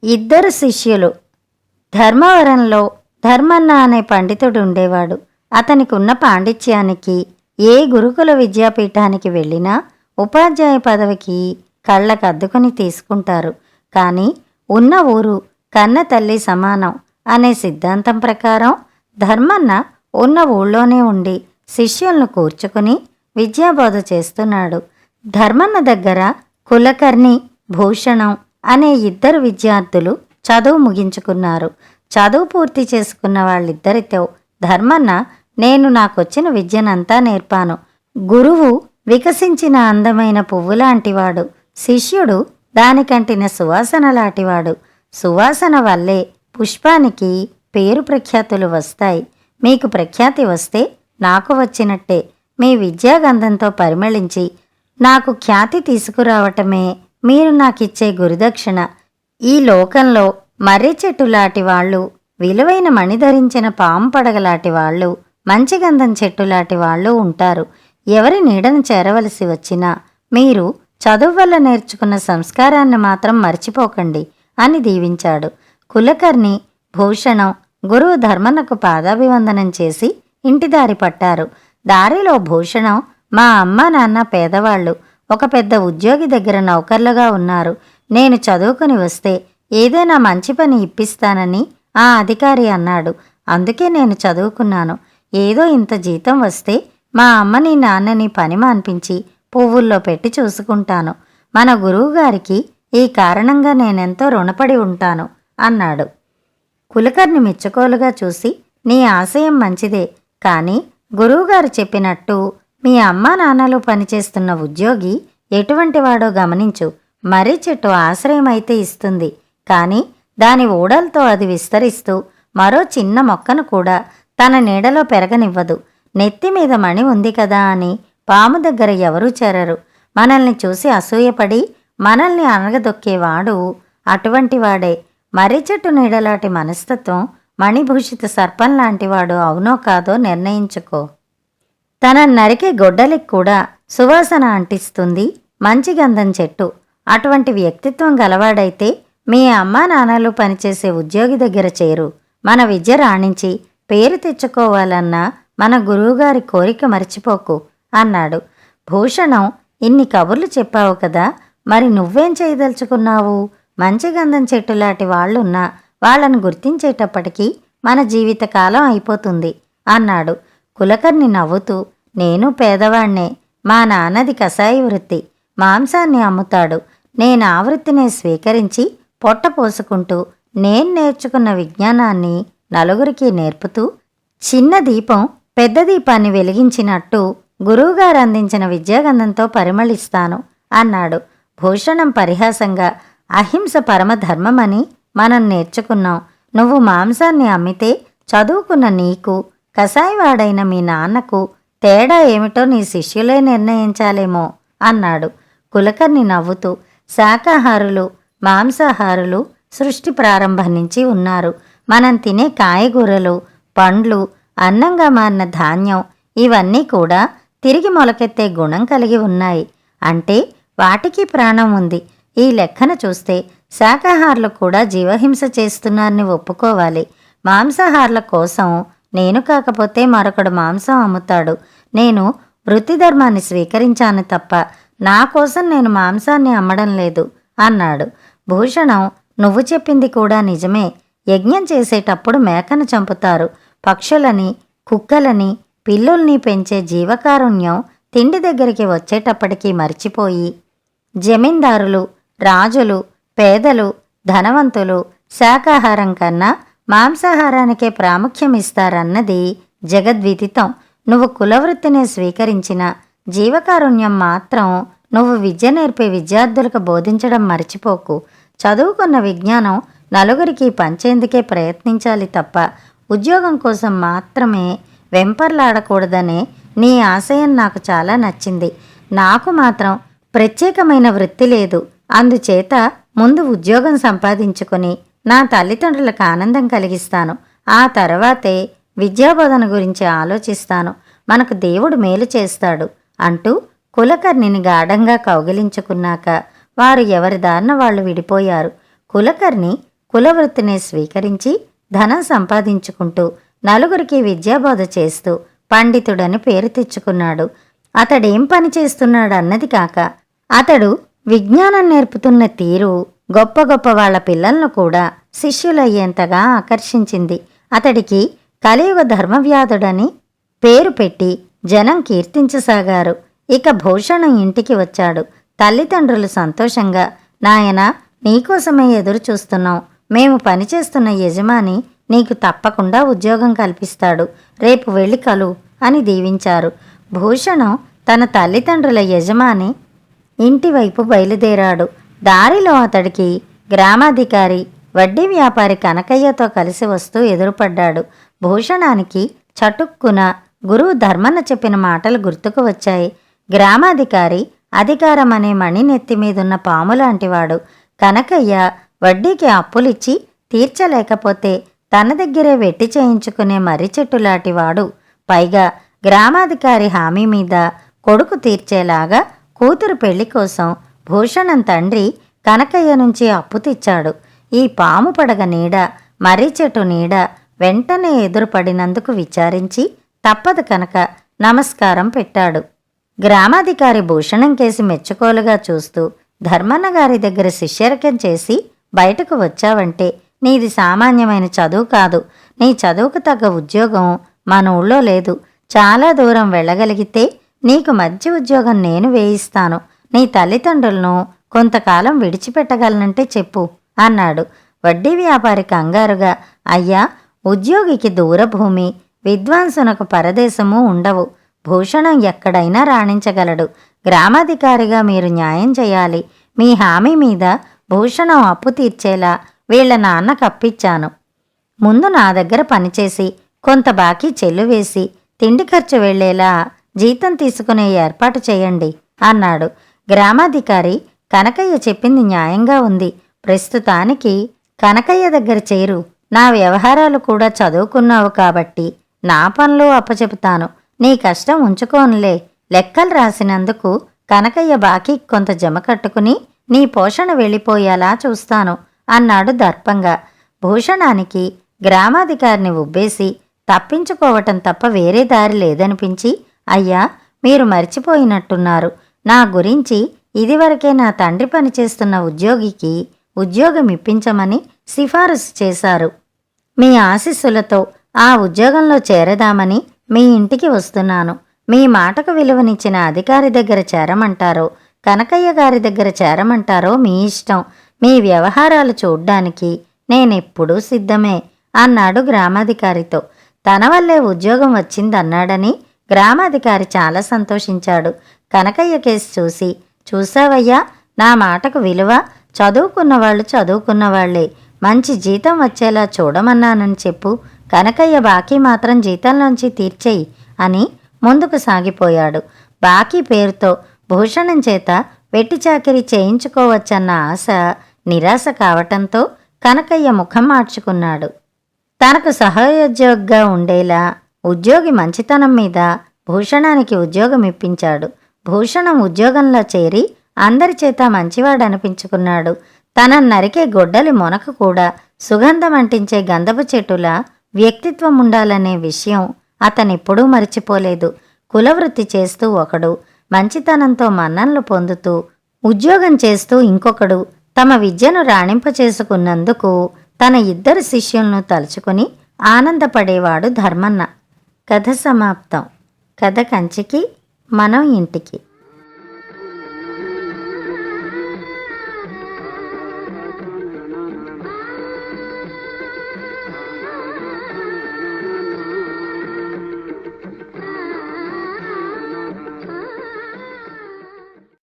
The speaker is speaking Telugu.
ఇద్దరు శిష్యులు. ధర్మవరంలో ధర్మన్న అనే పండితుడు ఉండేవాడు. అతనికి ఉన్న పాండిత్యానికి ఏ గురుకుల విద్యాపీఠానికి వెళ్ళినా ఉపాధ్యాయ పదవికి కళ్ళకద్దుకుని తీసుకుంటారు. కానీ ఉన్న ఊరు కన్న తల్లి సమానం అనే సిద్ధాంతం ప్రకారం ధర్మన్న ఉన్న ఊళ్ళోనే ఉండి శిష్యులను కూర్చుకుని విద్యాబోధ చేస్తున్నాడు. ధర్మన్న దగ్గర కులకర్ణి, భూషణం అనే ఇద్దరు విద్యార్థులు చదువు ముగించుకున్నారు. చదువు పూర్తి చేసుకున్న వాళ్ళిద్దరితో ధర్మన్న, నేను నాకొచ్చిన విద్యనంతా నేర్పాను. గురువు వికసించిన అందమైన పువ్వులాంటివాడు, శిష్యుడు దానికంటిన సువాసన లాంటివాడు. సువాసన వల్లే పుష్పానికి పేరు ప్రఖ్యాతులు వస్తాయి. మీకు ప్రఖ్యాతి వస్తే నాకు వచ్చినట్టే. మీ విద్యాగంధంతో పరిమళించి నాకు ఖ్యాతి తీసుకురావటమే మీరు నాకిచ్చే గురుదక్షిణ. ఈ లోకంలో మర్రి చెట్టులాంటి వాళ్ళు, విలువైన మణి ధరించిన పాము పడగలాంటి వాళ్ళు, మంచి గంధం చెట్టులాంటి వాళ్ళు ఉంటారు. ఎవరి నీడను చేరవలసి వచ్చినా మీరు చదువు వల్ల నేర్చుకున్న సంస్కారాన్ని మాత్రం మర్చిపోకండి అని దీవించాడు. కులకర్ణి, భూషణం గురువు ధర్మన్నకు పాదాభివందనం చేసి ఇంటిదారి పట్టారు. దారిలో భూషణం, మా అమ్మ నాన్న పేదవాళ్ళు, ఒక పెద్ద ఉద్యోగి దగ్గర నౌకర్లుగా ఉన్నారు. నేను చదువుకుని వస్తే ఏదైనా మంచి పని ఇప్పిస్తానని ఆ అధికారి అన్నాడు. అందుకే నేను చదువుకున్నాను. ఏదో ఇంత జీతం వస్తే మా అమ్మని నాన్నని పని మాన్పించి పువ్వుల్లో పెట్టి చూసుకుంటాను. మన గురువుగారికి ఈ కారణంగా నేనెంతో రుణపడి ఉంటాను అన్నాడు. కులకర్ణి మెచ్చుకోలుగా చూసి, నీ ఆశయం మంచిదే, కానీ గురువుగారు చెప్పినట్టు మీ అమ్మా నాన్నలు పనిచేస్తున్న ఉద్యోగి ఎటువంటి వాడో గమనించు. మర్రి చెట్టు ఆశ్రయమైతే ఇస్తుంది, కానీ దాని ఊడలతో అది విస్తరిస్తూ మరో చిన్న మొక్కను కూడా తన నీడలో పెరగనివ్వదు. నెత్తిమీద మణి ఉంది కదా అని పాము దగ్గర ఎవరూ చేరరు. మనల్ని చూసి అసూయపడి మనల్ని అనగదొక్కేవాడు అటువంటి వాడే. మర్రి చెట్టు నీడలాంటి మనస్తత్వం మణిభూషిత సర్పం లాంటివాడు అవునో కాదో నిర్ణయించుకో. తన నరికే గొడ్డలికి కూడా సువాసన అంటిస్తుంది మంచి గంధం చెట్టు. అటువంటి వ్యక్తిత్వం గలవాడైతే మీ అమ్మా నాన్నలు పనిచేసే ఉద్యోగి దగ్గర చేరు. మన విద్య రాణించి పేరు తెచ్చుకోవాలన్న మన గురువుగారి కోరిక మర్చిపోకు అన్నాడు. భూషణం, ఇన్ని కబుర్లు చెప్పావు కదా, మరి నువ్వేం చేయదలుచుకున్నావు? మంచి గంధం చెట్టులాంటి వాళ్ళున్నా వాళ్లను గుర్తించేటప్పటికీ మన జీవితకాలం అయిపోతుంది అన్నాడు. కులకర్ణి నవ్వుతూ, నేను పేదవాణ్ణే. మా నాన్నది కసాయి వృత్తి, మాంసాన్ని అమ్ముతాడు. నేను ఆ వృత్తినే స్వీకరించి పొట్ట పోసుకుంటూ నేను నేర్చుకున్న విజ్ఞానాన్ని నలుగురికి నేర్పుతూ చిన్న దీపం పెద్ద దీపాన్ని వెలిగించినట్టు గురువుగారు అందించిన విద్యాగంధంతో పరిమళిస్తాను అన్నాడు. భూషణం పరిహాసంగా, అహింస పరమధర్మమని మనం నేర్చుకున్నాం. నువ్వు మాంసాన్ని అమ్మితే చదువుకున్న నీకు, కసాయివాడైన మీ నాన్నకు తేడా ఏమిటో నీ శిష్యులే నిర్ణయించాలేమో అన్నాడు. కులకర్ణి నవ్వుతూ, శాకాహారులు, మాంసాహారులు సృష్టి ప్రారంభం నుంచి ఉన్నారు. మనం తినే కాయగూరలు, పండ్లు, అన్నంగా మారిన ధాన్యం ఇవన్నీ కూడా తిరిగి మొలకెత్తే గుణం కలిగి ఉన్నాయి. అంటే వాటికి ప్రాణం ఉంది. ఈ లెక్కన చూస్తే శాకాహారులు కూడా జీవహింస చేస్తున్నారని ఒప్పుకోవాలి. మాంసాహారుల కోసం నేను కాకపోతే మరొకడు మాంసం అమ్ముతాడు. నేను వృత్తి ధర్మాన్ని స్వీకరించాను తప్ప నా కోసం నేను మాంసాన్ని అమ్మడం లేదు అన్నాడు. భూషణం, నువ్వు చెప్పింది కూడా నిజమే. యజ్ఞం చేసేటప్పుడు మేకను చంపుతారు. పక్షులని, కుక్కలని, పిల్లుల్ని పెంచే జీవకారుణ్యం తిండి దగ్గరికి వచ్చేటప్పటికీ మర్చిపోయి జమీందారులు, రాజులు, పేదలు, ధనవంతులు శాకాహారం కన్నా మాంసాహారానికే ప్రాముఖ్యమిస్తారన్నది జగద్విదితం. నువ్వు కులవృత్తినే స్వీకరించిన జీవకారుణ్యం మాత్రం నువ్వు విద్య నేర్పే విద్యార్థులకు బోధించడం మర్చిపోకు. చదువుకున్న విజ్ఞానం నలుగురికి పంచేందుకే ప్రయత్నించాలి తప్ప ఉద్యోగం కోసం మాత్రమే వెంపర్లాడకూడదనే నీ ఆశయం నాకు చాలా నచ్చింది. నాకు మాత్రం ప్రత్యేకమైన వృత్తి లేదు. అందుచేత ముందు ఉద్యోగం సంపాదించుకొని నా తల్లిదండ్రులకు ఆనందం కలిగిస్తాను. ఆ తర్వాతే విద్యాబోధన గురించి ఆలోచిస్తాను. మనకు దేవుడు మేలు చేస్తాడు అంటూ కులకర్ణిని గాఢంగా కౌగిలించుకున్నాక వారు ఎవరి దారిన వాళ్ళు విడిపోయారు. కులకర్ణి కులవృత్తిని స్వీకరించి ధనం సంపాదించుకుంటూ నలుగురికి విద్యాబోధ చేస్తూ పండితుడని పేరు తెచ్చుకున్నాడు. అతడేం పని చేస్తున్నాడన్నది కాక అతడు విజ్ఞానం నేర్పుతున్న తీరు గొప్ప గొప్ప వాళ్ల పిల్లలను కూడా శిష్యులయ్యేంతగా ఆకర్షించింది. అతడికి కలియుగ ధర్మవ్యాధుడని పేరు పెట్టి జనం కీర్తించసాగారు. ఇక భూషణం ఇంటికి వచ్చాడు. తల్లిదండ్రులు సంతోషంగా, నాయనా, నీకోసమే ఎదురు చూస్తున్నాం. మేము పనిచేస్తున్న యజమాని నీకు తప్పకుండా ఉద్యోగం కల్పిస్తాడు. రేపు వెళ్ళి కలు అని దీవించారు. భూషణం తన తల్లిదండ్రుల యజమాని ఇంటివైపు బయలుదేరాడు. దారిలో అతడికి గ్రామాధికారి వడ్డీ వ్యాపారి కనకయ్యతో కలిసి వస్తూ ఎదురుపడ్డాడు. భూషణానికి చటుక్కున గురువు ధర్మన్న చెప్పిన మాటలు గుర్తుకు వచ్చాయి. గ్రామాధికారి అధికారం అనే మణి నెత్తిమీదున్న పాములాంటివాడు. కనకయ్య వడ్డీకి అప్పులిచ్చి తీర్చలేకపోతే తన దగ్గరే వెట్టి చేయించుకునే మర్రి చెట్టులాంటివాడు. పైగా గ్రామాధికారి హామీ మీద కొడుకు తీర్చేలాగా కూతురు పెళ్లి కోసం భూషణం తండ్రి కనకయ్య నుంచి అప్పు తెచ్చాడు. ఈ పాము పడగ నీడ, మర్రి చెట్టు నీడ వెంటనే ఎదురుపడినందుకు విచారించి తప్పదు కనుక నమస్కారం పెట్టాడు. గ్రామాధికారి భూషణం కేసి మెచ్చుకోలుగా చూస్తూ, ధర్మన్న గారి దగ్గర శిష్యరకం చేసి బయటకు వచ్చావంటే నీది సామాన్యమైన చదువు కాదు. నీ చదువుకు తగ్గ ఉద్యోగం మన ఊళ్ళో లేదు. చాలా దూరం వెళ్ళగలిగితే నీకు మంచి ఉద్యోగం నేను వేయిస్తాను. నీ తల్లిదండ్రులను కొంతకాలం విడిచిపెట్టగలనంటే చెప్పు అన్నాడు. వడ్డీ వ్యాపారి కంగారుగా, అయ్యా, ఉద్యోగికి దూరభూమి, విద్వాంసునకు పరదేశము ఉండవు. భూషణం ఎక్కడైనా రాణించగలడు. గ్రామాధికారిగా మీరు న్యాయం చేయాలి. మీ హామీ మీద భూషణం అప్పు తీర్చేలా వీళ్ల నాన్నకు అప్పిచ్చాను. ముందు నా దగ్గర పనిచేసి కొంత బాకీ చెల్లువేసి తిండి ఖర్చు వెళ్లేలా జీతం తీసుకునే ఏర్పాటు చేయండి అన్నాడు. గ్రామాధికారి, కనకయ్య చెప్పింది న్యాయంగా ఉంది. ప్రస్తుతానికి కనకయ్య దగ్గర చేరు. నా వ్యవహారాలు కూడా చదువుకున్నావు కాబట్టి నా పనులు అప్పచెపుతాను. నీ కష్టం ఉంచుకోనులే. లెక్కలు రాసినందుకు కనకయ్య బాకీ కొంత జమ కట్టుకుని నీ పోషణ వెళ్ళిపోయేలా చూస్తాను అన్నాడు దర్పంగా. భూషణానికి గ్రామాధికారిని ఉబ్బేసి తప్పించుకోవటం తప్ప వేరే దారి లేదనిపించి, అయ్యా, మీరు మర్చిపోయినట్టున్నారు. నా గురించి ఇదివరకే నా తండ్రి పనిచేస్తున్న ఉద్యోగికి ఉద్యోగం ఇప్పించమని సిఫారసు చేశారు. మీ ఆశీస్సులతో ఆ ఉద్యోగంలో చేరదామని మీ ఇంటికి వస్తున్నాను. మీ మాటకు విలువనిచ్చిన అధికారి దగ్గర చేరమంటారో కనకయ్య గారి దగ్గర చేరమంటారో మీ ఇష్టం. మీ వ్యవహారాలు చూడ్డానికి నేనెప్పుడూ సిద్ధమే అన్నాడు గ్రామాధికారితో. తన వల్లే ఉద్యోగం వచ్చిందన్నాడని గ్రామాధికారి చాలా సంతోషించాడు. కనకయ్య కేసు చూసి, చూసావయ్యా, నా మాటకు విలువ. చదువుకున్నవాళ్ళు చదువుకున్నవాళ్లే. మంచి జీతం వచ్చేలా చూడమన్నానని చెప్పు. కనకయ్య బాకీ మాత్రం జీతంలోంచి తీర్చేయి అని ముందుకు సాగిపోయాడు. బాకీ పేరుతో భూషణం చేత వెట్టి చాకిరీ చేయించుకోవచ్చన్న ఆశ నిరాశ కావటంతో కనకయ్య ముఖం మార్చుకున్నాడు. తనకు సహోద్యోగిగా ఉండేలా ఉద్యోగి మంచితనం మీద భూషణానికి ఉద్యోగం ఇప్పించాడు. భూషణం ఉద్యోగంలో చేరి అందరి చేత మంచివాడనిపించుకున్నాడు. తన నరికే గొడ్డలి మొనకు కూడా సుగంధం అంటించే గంధపు చెట్టులా వ్యక్తిత్వం ఉండాలనే విషయం అతనెప్పుడూ మరిచిపోలేదు. కులవృత్తి చేస్తూ ఒకడు, మంచితనంతో మన్ననలు పొందుతూ ఉద్యోగం చేస్తూ ఇంకొకడు తమ విద్యను రాణింపచేసుకున్నందుకు తన ఇద్దరు శిష్యులను తలుచుకుని ఆనందపడేవాడు ధర్మన్న. కథ సమాప్తం. కథ కంచికి, మనం ఇంటికి.